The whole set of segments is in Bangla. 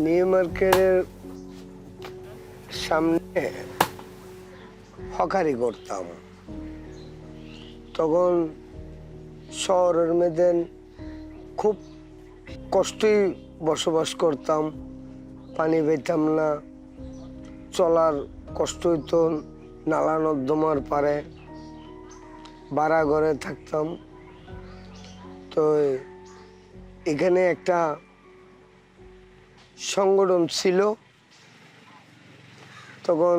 নিউ মার্কেটের সামনে হকারি করতাম। তখন শহরের মধ্যে খুব কষ্টই বসবাস করতাম, পানি পেতাম না, চলার কষ্ট হইতো, নালা নর্দমার পারে ভাড়া ঘরে থাকতাম। তো এখানে একটা সংগঠন ছিল, তখন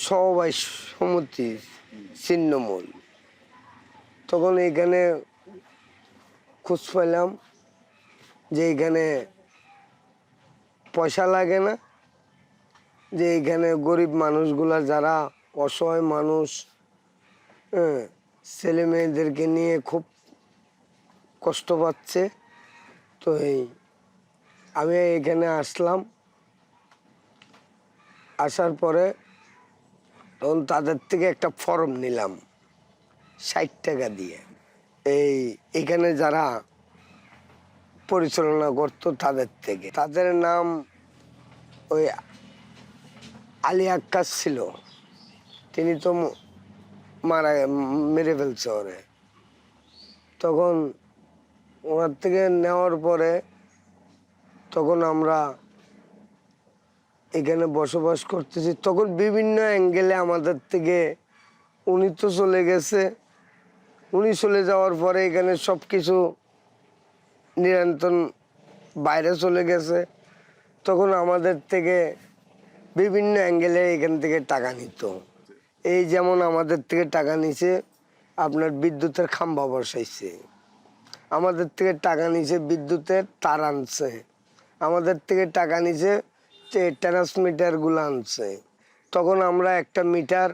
সমবায় সমিতি ছিন্নমূল। তখন এখানে খোঁজ পেলাম যে এখানে পয়সা লাগে না, যে এখানে গরিব মানুষগুলা যারা অসহায় মানুষ, ছেলে মেয়েদেরকে নিয়ে খুব কষ্ট পাচ্ছে। তো আমি এখানে আসলাম। আসার পরে তখন তাদের থেকে একটা ফর্ম নিলাম 60 টাকা দিয়ে। এখানে যারা পরিচালনা করতো তাদের থেকে, তাদের নাম ওই আলী আক্কাস ছিল, তিনি তো মেরে ফেলছে ওরে। তখন ওনার থেকে নেওয়ার পরে তখন আমরা এখানে বসবাস করতেছি। তখন বিভিন্ন অ্যাঙ্গেলে আমাদের থেকে উনি তো চলে গেছে, উনি চলে যাওয়ার পরে এখানে সব কিছু নিয়ন্ত্রণ বাইরে চলে গেছে। তখন আমাদের থেকে বিভিন্ন অ্যাঙ্গেলে এখান থেকে টাকা নিত। এই যেমন আমাদের থেকে টাকা নিছে, আপনার বিদ্যুতের খাম্বা বসাইছে, আমাদের থেকে টাকা নিছে বিদ্যুতের তার আনছে, আমাদের থেকে টাকা নিছে ট্রান্সমিটারগুলো আনছে। তখন আমরা একটা মিটার,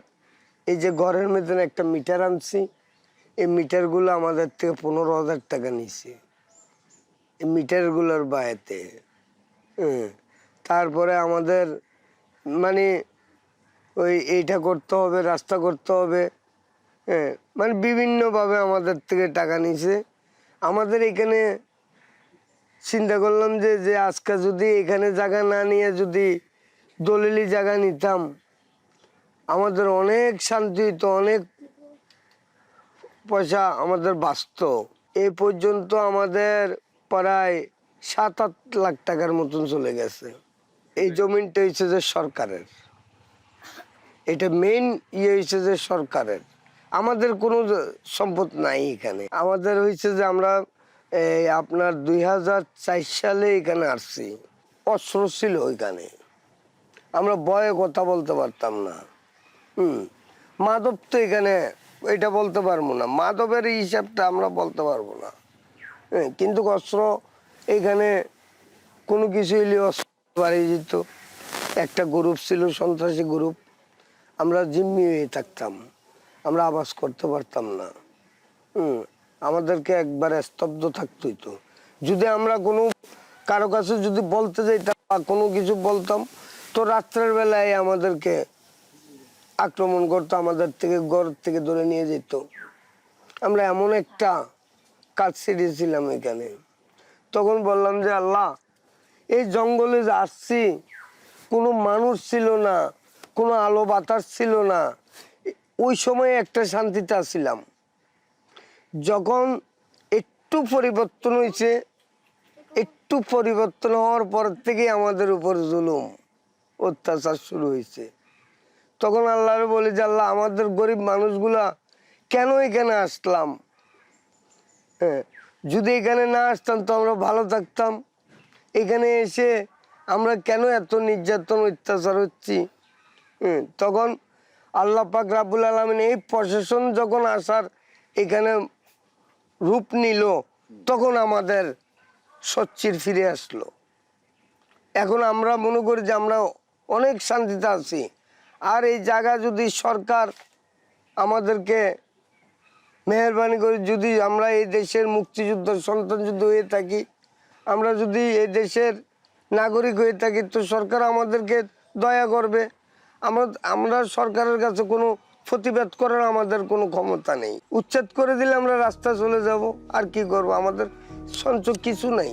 এই যে ঘরের মধ্যে একটা মিটার আনছি, এই মিটারগুলো আমাদের থেকে 15,000 টাকা নিছে এই মিটারগুলোর বাইরে। তারপরে আমাদের মানে ওই এইটা করতে হবে, রাস্তা করতে হবে, মানে বিভিন্নভাবে আমাদের থেকে টাকা নিছে। আমাদের এখানে চিন্তা করলাম যে আজকে যদি এখানে জায়গা না নিয়ে যদি দলিলি জায়গা নিতাম, আমাদের অনেক শান্তি হইতো, অনেক পয়সা আমাদের বাঁচত। এই পর্যন্ত আমাদের প্রায় 7-8 লাখ টাকার মতন চলে গেছে। এই জমিনটা হচ্ছে যে সরকারের, এটা মেইন হয়েছে যে সরকারের, আমাদের কোনো সম্পদ নাই এখানে। আমাদের হয়েছে যে আমরা আপনার 2004 সালে এখানে আসছি, অস্ত্র ছিল ওইখানে, আমরা ভয়ে কথা বলতে পারতাম না। মাদক তো এখানে এটা বলতে পারবো না, মাদকের হিসাবটা আমরা বলতে পারবো না, কিন্তু অস্ত্র এখানে কোনো কিছু হইলে অস্ত্র বাড়িয়ে যেত। একটা গ্রুপ ছিল, সন্ত্রাসী গ্রুপ, আমরা জিম্মি হয়ে থাকতাম, আমরা আবাস করতে পারতাম না। আমাদেরকে একবার স্তব্ধ থাকতে হইতো। যদি আমরা কোনো কারো কাছে যদি বলতে যাইতাম বা কোনো কিছু বলতাম, তো রাত্রের বেলায় আমাদেরকে আক্রমণ করতো, আমাদের থেকে ঘর থেকে ধরে নিয়ে যেত। আমরা এমন একটা কাজ ছেড়েছিলাম এখানে। তখন বললাম যে আল্লাহ, এই জঙ্গলে যে আসছি, কোনো মানুষ ছিল না, কোনো আলো বাতাস ছিল না, ওই সময় একটা শান্তিতে আসছিলাম। যখন একটু পরিবর্তন হয়েছে, একটু পরিবর্তন হওয়ার পর থেকে আমাদের উপর জুলুম অত্যাচার শুরু হয়েছে। তখন আল্লাহর বলি যে আল্লাহ, আমাদের গরিব মানুষগুলা কেন এখানে আসলাম? যদি এখানে না আসতাম তো আমরা ভালো থাকতাম। এখানে এসে আমরা কেন এত নির্যাতন অত্যাচার হচ্ছি? তখন আল্লাহ পাক রাব্বুল আলামিন এই প্রশাসন যখন আসার এখানে রূপ নিল, তখন আমাদের সচ্চির ফিরে আসলো। এখন আমরা মনে করি যে আমরা অনেক শান্তিতে আছি। আর এই জায়গা যদি সরকার আমাদেরকে মেহরবানি করে, যদি আমরা এই দেশের মুক্তিযুদ্ধ সন্তান যদি হয়ে থাকি, আমরা যদি এই দেশের নাগরিক হয়ে থাকি, তো সরকার আমাদেরকে দয়া করবে। আমরা সরকারের কাছে কোনো প্রতিবাদ করার আমাদের কোনো ক্ষমতা নেই। উচ্ছেদ করে দিলে আমরা রাস্তা চলে যাব, আর কি করব? আমাদের সঞ্চয় কিছু নাই।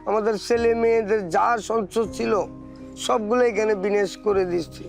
আমাদের ছেলে মেয়েদের যা সঞ্চয় ছিল সবগুলো এখানে বিনাশ করে দিচ্ছি।